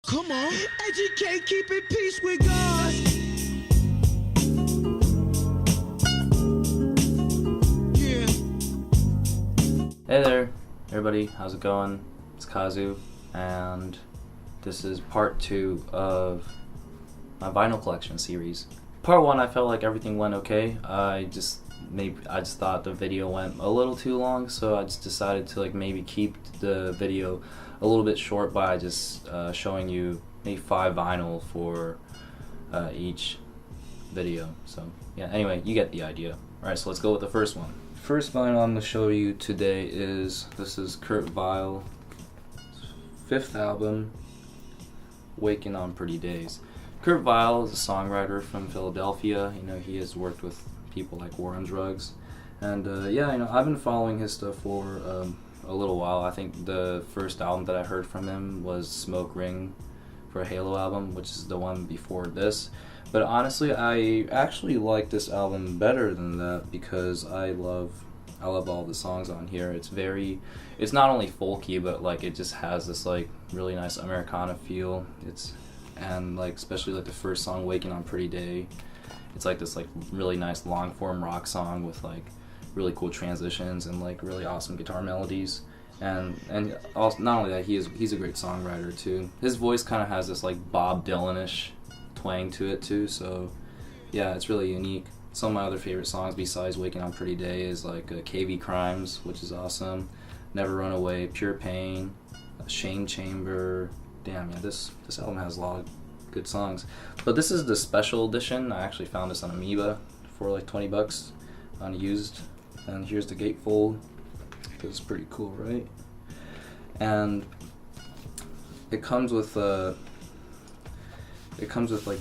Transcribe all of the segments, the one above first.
Come on, educate, keep it peace with God. Yeah. Hey there, everybody. How's it going? It's Kazu, and this is part 2 of my vinyl collection series. Part 1, I felt like everything went okay. I just thought the video went a little too long, so I just decided to maybe keep the video a little bit short by just showing you maybe 5 vinyl for each video. So yeah, anyway, you get the idea. Alright, so let's go with the first one. First vinyl I'm going to show you today is KIRK Vile's 5th album, Wakin on Pretty Daze. KIRK Vile is a songwriter from Philadelphia. He has worked with people like War on Drugs, and I've been following his stuff for a little while. I think the first album that I heard from him was Smoke Ring for a Halo album, which is the one before this. But honestly, I actually like this album better than that because I love all the songs on here. It's not only folky, but it just has this really nice Americana feel. Especially the first song, Wakin on Pretty Day. It's this really nice long form rock song with really cool transitions and really awesome guitar melodies. And also, not only that, he's a great songwriter too. His voice kind of has this Bob Dylan-ish twang to it too, so yeah, it's really unique. Some of my other favorite songs besides Wakin on Pretty Day is KV Crimes, which is awesome, Never Run Away, Pure Pain, Shame Chamber. Damn, yeah, this album has a lot of good songs. But this is the special edition. I actually found this on Amoeba for $20 on used. And here's the gatefold. It's pretty cool, right? And it comes with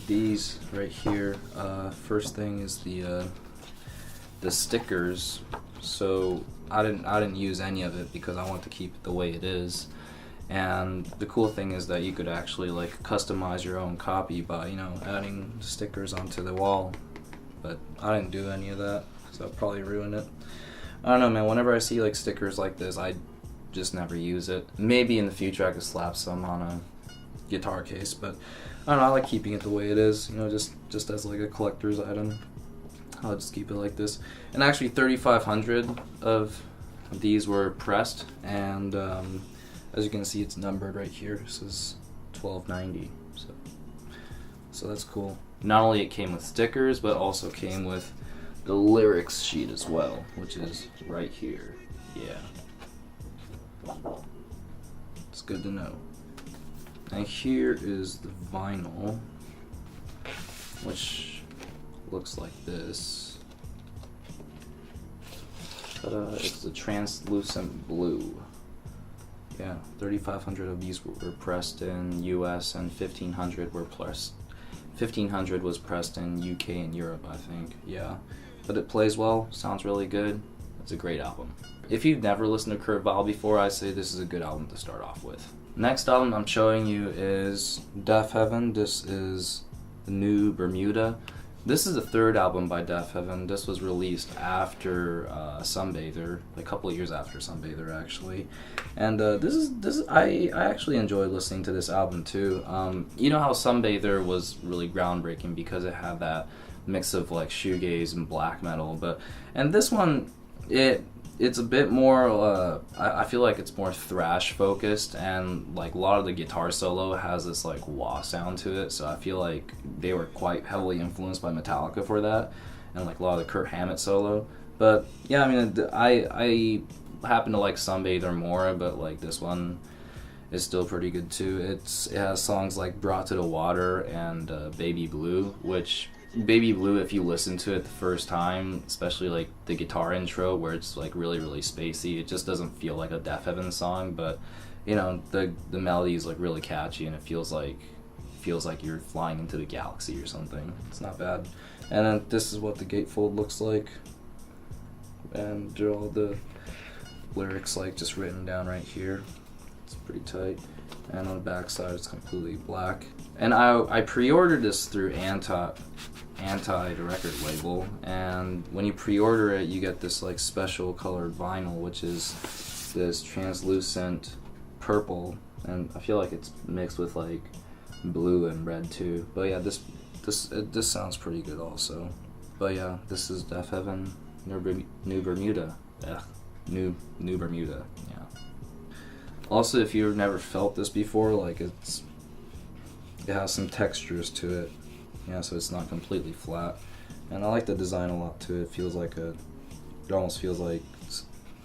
these right here. First thing is the stickers. So I didn't use any of it because I want to keep it the way it is. And the cool thing is that you could actually customize your own copy by adding stickers onto the wall. But I didn't do any of that, so I'll probably ruin it. I don't know, man. Whenever I see stickers like this, I just never use it. Maybe in the future I could slap some on a guitar case, but I don't know. I like keeping it the way it is. Just as a collector's item. I'll just keep it like this. And actually, 3,500 of these were pressed, and as you can see, it's numbered right here. This is 1290, so that's cool. Not only it came with stickers, but also came with the lyrics sheet as well, which is right here. Yeah, it's good to know. And here is the vinyl, which looks like this. It's the translucent blue. Yeah, 3,500 of these were pressed in US, and 1,500 were pressed. 1,500 was pressed in UK and Europe, I think. Yeah, but it plays well, sounds really good. It's a great album. If you've never listened to KIRK Vile before, I say this is a good album to start off with. Next album I'm showing you is Deafheaven. This is the new Bermuda. This is the 3rd album by Deafheaven. This was released after Sunbather, a couple of years after Sunbather actually. And I actually enjoyed listening to this album too. You know how Sunbather was really groundbreaking because it had that mix of shoegaze and black metal, and this one it's a bit more I feel like it's more thrash focused, and a lot of the guitar solo has this wah sound to it, so I feel like they were quite heavily influenced by Metallica for that, and a lot of the Kurt Hammett solo. But yeah, I mean, I happen to like Sunbather more, but this one is still pretty good too. It has songs like Brought to the Water and Baby Blue, which Baby Blue, if you listen to it the first time, especially the guitar intro where it's really really spacey, it just doesn't feel like a Deafheaven song, but the melody is really catchy, and it feels like you're flying into the galaxy or something. It's not bad. And then this is what the gatefold looks like, and there are all the lyrics just written down right here. It's pretty tight. And on the back side it's completely black. And I pre-ordered this through Anti, the record label, and when you pre-order it you get this special colored vinyl, which is this translucent purple, and I feel like it's mixed with blue and red too. But yeah, this sounds pretty good also. But yeah, this is Deafheaven, New Bermuda. Yeah, New Bermuda. Yeah. Also, if you've never felt this before, like it has some textures to it. Yeah, so it's not completely flat. And I like the design a lot too. It almost feels like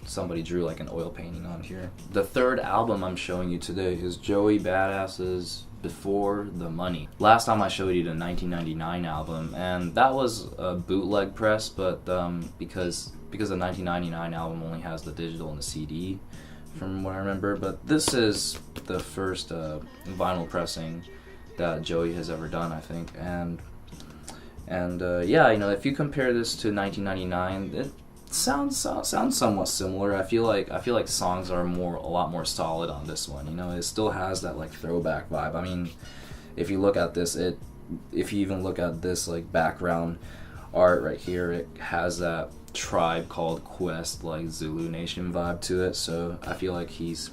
somebody drew like an oil painting on here. The third album I'm showing you today is Joey Badass's Before the Money. Last time I showed you the 1999 album, and that was a bootleg press, but because the 1999 album only has the digital and the CD, from what I remember. But this is the first vinyl pressing that Joey has ever done, I think, and yeah, you know, if you compare this to 1999, it sounds somewhat similar. I feel like songs are a lot more solid on this one. You know, it still has that like throwback vibe. I mean, if you look at this, if you even look at this like background art right here, it has that Tribe Called Quest like Zulu Nation vibe to it. So I feel like he's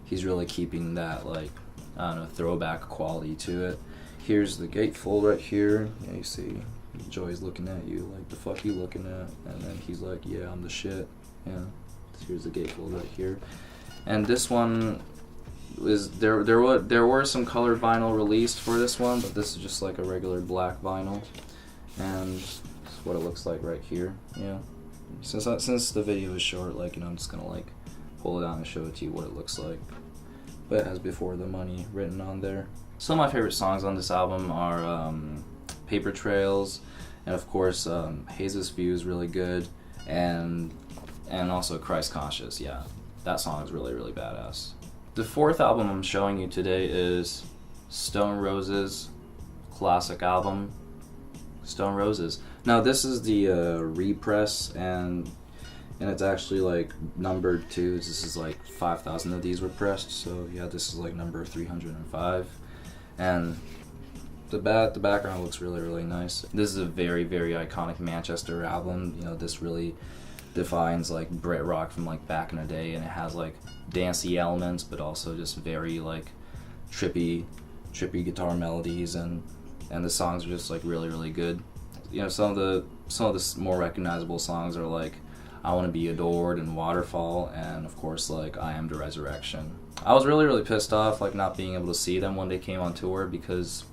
really keeping that, like, I don't know, throwback quality to it. Here's the gatefold right here. Yeah, you see Joey's looking at you like, the fuck you looking at? And then he's like, yeah, I'm the shit. Yeah. Here's the gatefold right here. And this one is there were some colored vinyl released for this one, but this is just like a regular black vinyl. And this is what it looks like right here. Yeah. Since the video is short, like, you know, I'm just gonna like pull it out and show it to you what it looks like. But it has Before the Money written on there. Some of my favorite songs on this album are Paper Trails, and of course Haze's View is really good, and also Christ Conscious. Yeah, that song is really, really badass. The fourth album I'm showing you today is Stone Roses' classic album, Stone Roses. Now this is the repress, and it's actually like numbered too. This is like 5,000 of these were pressed, so yeah, this is like number 305. And the background looks really, really nice. This is a very, very iconic Manchester album. You know, this really defines like Brit rock from like back in the day, and it has like dancey elements, but also just very like trippy guitar melodies, and the songs are just like really, really good. You know, some of the more recognizable songs are like I Want to Be Adored and Waterfall, and of course like I Am the Resurrection. I was really, really pissed off like not being able to see them when they came on tour, because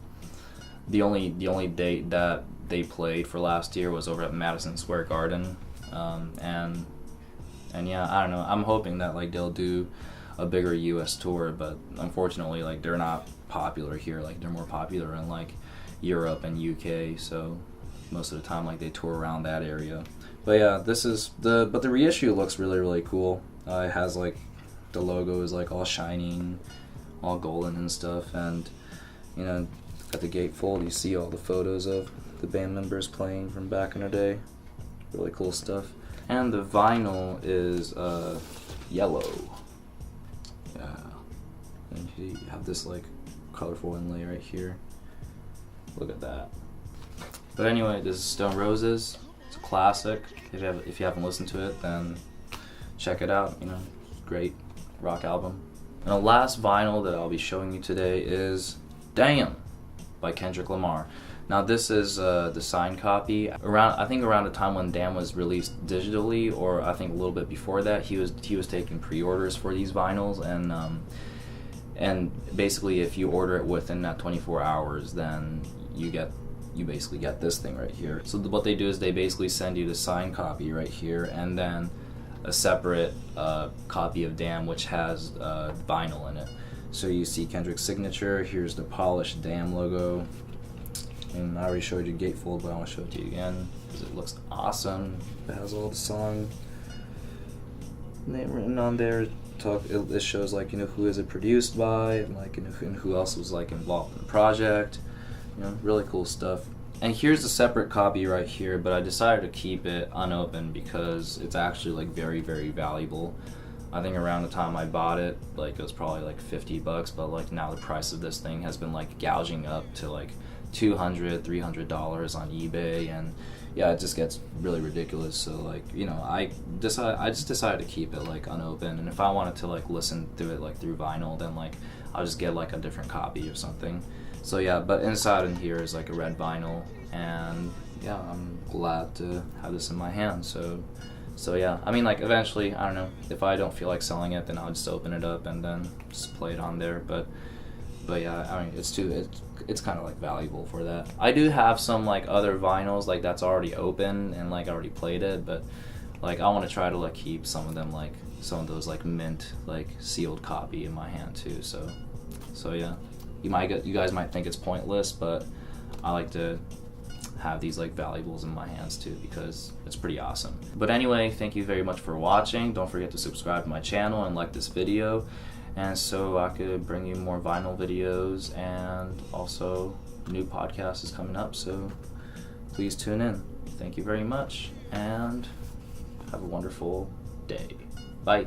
the only date that they played for last year was over at Madison Square Garden, and yeah, I don't know. I'm hoping that like they'll do a bigger U.S. tour, but unfortunately like they're not popular here. Like they're more popular in like Europe and UK, so most of the time like they tour around that area. But yeah, but the reissue looks really, really cool. It has like the logo is like all shining, all golden and stuff, and you know, at the gatefold you see all the photos of the band members playing from back in the day. Really cool stuff. And the vinyl is yellow. Yeah. And you have this like colorful inlay right here. Look at that. But anyway, this is Stone Roses. It's a classic. If you haven't listened to it, then check it out. You know, great rock album. And the last vinyl that I'll be showing you today is Damn by Kendrick Lamar. Now this is the signed copy. I think around the time when Damn was released digitally, or I think a little bit before that, he was taking pre-orders for these vinyls, and basically if you order it within that 24 hours, then you basically get this thing right here. So what they do is they basically send you the signed copy right here, and then a separate copy of Damn, which has vinyl in it. So you see Kendrick's signature. Here's the polished Damn logo. And I already showed you Gatefold, but I want to show it to you again because it looks awesome. It has all the song name written on there. It shows like, you know, who is it produced by, and like, you know, and who else was like involved in the project. You know, really cool stuff. And here's a separate copy right here, but I decided to keep it unopened because it's actually like very, very valuable. I think around the time I bought it, like it was probably like $50, but like now the price of this thing has been like gouging up to like $200, $300 on eBay, and yeah, it just gets really ridiculous. So like, you know, I just decided to keep it like unopened, and if I wanted to like listen to it like through vinyl, then like I'll just get like a different copy or something. So yeah, but inside in here is like a red vinyl, and yeah, I'm glad to have this in my hand. So yeah, I mean, like, eventually, I don't know, if I don't feel like selling it, then I'll just open it up and then just play it on there. But yeah, I mean, it's kind of like valuable for that. I do have some like other vinyls like that's already open and like I already played it, but like I want to try to like keep some of them, like some of those like mint, like sealed copy in my hand too. So yeah, you guys might think it's pointless, but I like to have these like valuables in my hands too because it's pretty awesome. But anyway, thank you very much for watching. Don't forget to subscribe to my channel and like this video, and so I could bring you more vinyl videos, and also new podcast is coming up, so please tune in. Thank you very much and have a wonderful day. Bye.